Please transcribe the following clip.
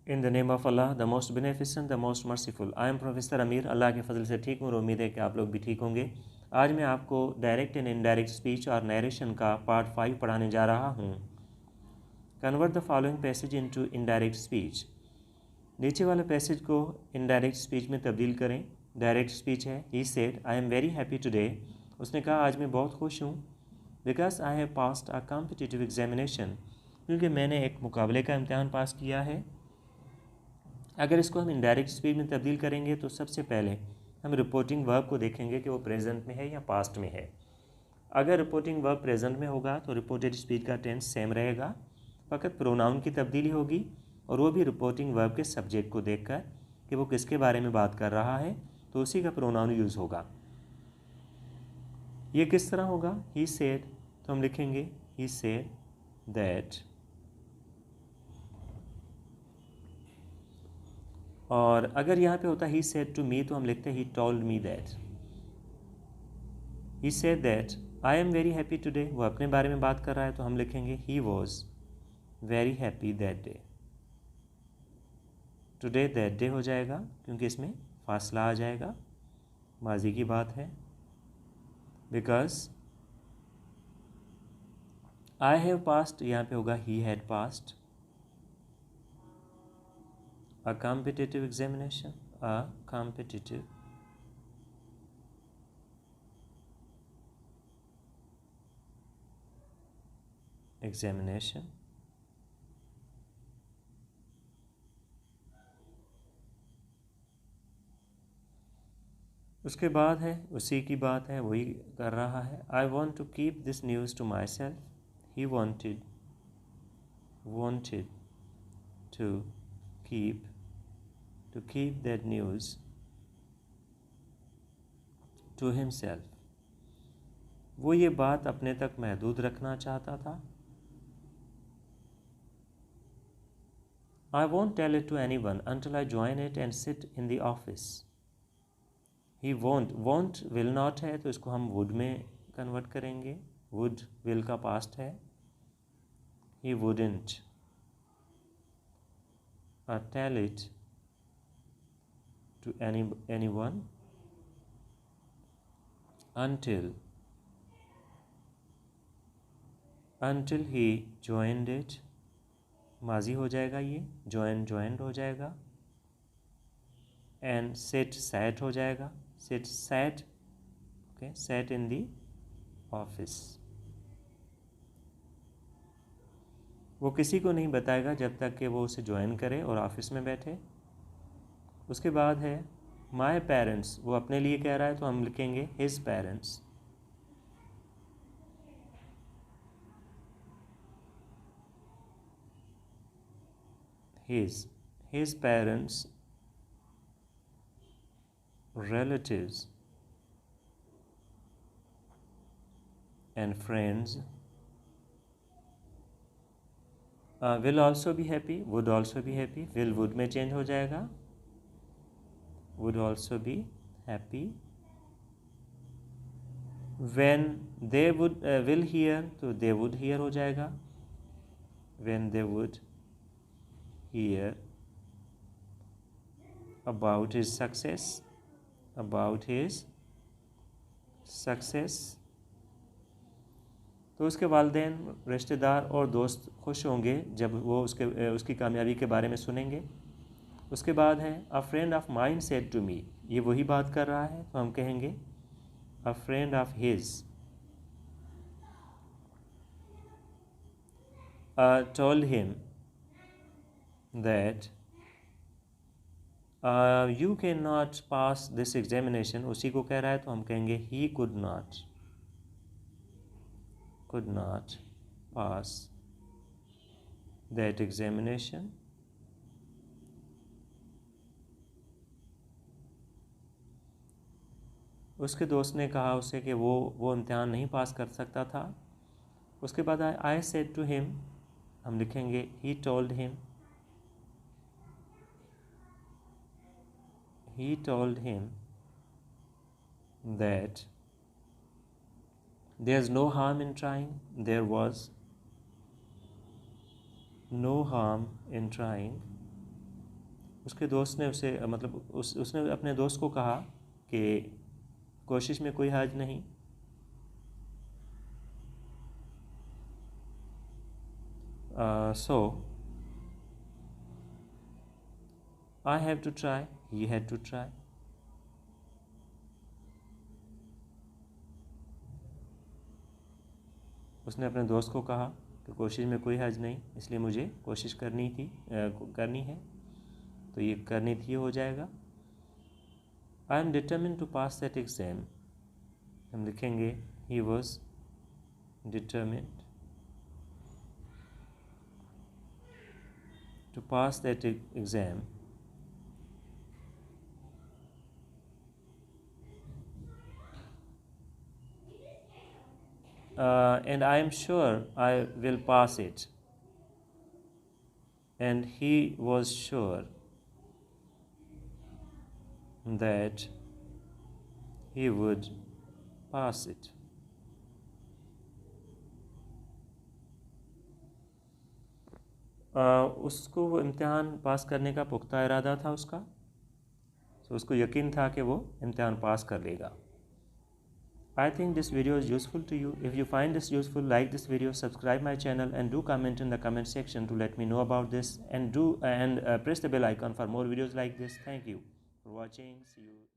In the name of Allah the most beneficent the most merciful. I am professor Amir. Allah के फजल से ठीक हूँ और उम्मीद है कि आप लोग भी ठीक होंगे। आज मैं आपको डायरेक्ट एंड इनडायरेक्ट स्पीच और नरेशन का पार्ट 5 पढ़ाने जा रहा हूँ। Convert the following passage into indirect speech. नीचे वाले पैसेज को इनडायरेक्ट स्पीच में तब्दील करें। डायरेक्ट स्पीच है he said I am very happy today. उसने कहा आज मैं बहुत खुश हूँ। Because I have passed a competitive examination, क्योंकि मैंने एक मुकाबले का इम्तहान पास किया है। अगर इसको हम इनडायरेक्ट स्पीच में तब्दील करेंगे तो सबसे पहले हम रिपोर्टिंग वर्ब को देखेंगे कि वो प्रेजेंट में है या पास्ट में है। अगर रिपोर्टिंग वर्ब प्रेजेंट में होगा तो रिपोर्टेड स्पीच का टेंस सेम रहेगा, फ़कत प्रोनाउन की तब्दीली होगी और वो भी रिपोर्टिंग वर्ब के सब्जेक्ट को देखकर कि वो किसके बारे में बात कर रहा है तो उसी का प्रोनाउन यूज़ होगा। ये किस तरह होगा? ही सेड, तो हम लिखेंगे ही सेड दैट, और अगर यहाँ पे होता ही सेड टू मी तो हम लिखते he told me that. He said that I am very happy today, वो अपने बारे में बात कर रहा है तो हम लिखेंगे he was very happy that day. Today that day हो जाएगा क्योंकि इसमें फासला आ जाएगा, माजी की बात है। बिकॉज आई हैव पास्ट, यहाँ पे होगा he had passed a competitive examination, a competitive examination, उसके बाद है उसी की बात है, वही कर रहा है। I want to keep this news to myself, he wanted to keep that news to himself, वो ये बात अपने तक महदूद रखना चाहता था। I won't tell it to anyone until I join it and sit in the office. He won't will not है तो इसको हम वुड में कन्वर्ट करेंगे। वुड विल का पास्ट है। He wouldn't tell it to anyone until he joined it, माजी हो जाएगा, ये joined हो जाएगा। and sat हो जाएगा, sat okay, sat in the office। वो किसी को नहीं बताएगा जब तक कि वो उसे ज्वाइन करे और ऑफिस में बैठे। उसके बाद है माई पेरेंट्स, वो अपने लिए कह रहा है तो हम लिखेंगे his parents. his parents, relatives and friends will also be happy, would also be happy, will would में चेंज हो जाएगा, would also be happy when they will hear तो they would hear हो जाएगा, when they would hear about his success, तो उसके वालिदैन, रिश्तेदार और दोस्त खुश होंगे जब वो उसकी कामयाबी के बारे में सुनेंगे। उसके बाद है a friend of mine said to me, ये वही बात कर रहा है तो हम कहेंगे a friend of his told him that you can not pass this examination, उसी को कह रहा है तो हम कहेंगे he could not pass that examination। उसके दोस्त ने कहा उसे कि वो इम्तिहान नहीं पास कर सकता था। उसके बाद आई सेड टू हिम, हम लिखेंगे he told him that there is no harm in trying, there was no harm in trying उसके दोस्त ने उसे मतलब उसने अपने दोस्त को कहा कि कोशिश में कोई हर्ज नहीं। So I have to try, he had to try. उसने अपने दोस्त को कहा कि कोशिश में कोई हर्ज नहीं, इसलिए मुझे कोशिश करनी है, तो ये करनी थी हो जाएगा। I am determine to pass that exam, हम लिखेंगे he was determined to pass that exam and I am sure I will pass it. And he was sure that he would pass it. उसको वो इम्तिहान पास करने का पुख्ता इरादा था उसका, तो उसको यकीन था कि वो इम्तिहान पास कर लेगा। I think this video is useful to you. If you find this useful, like this video, subscribe my channel, and do comment in the comment section to let me know about this, and press the bell icon for more videos like this. Thank you for watching. See you.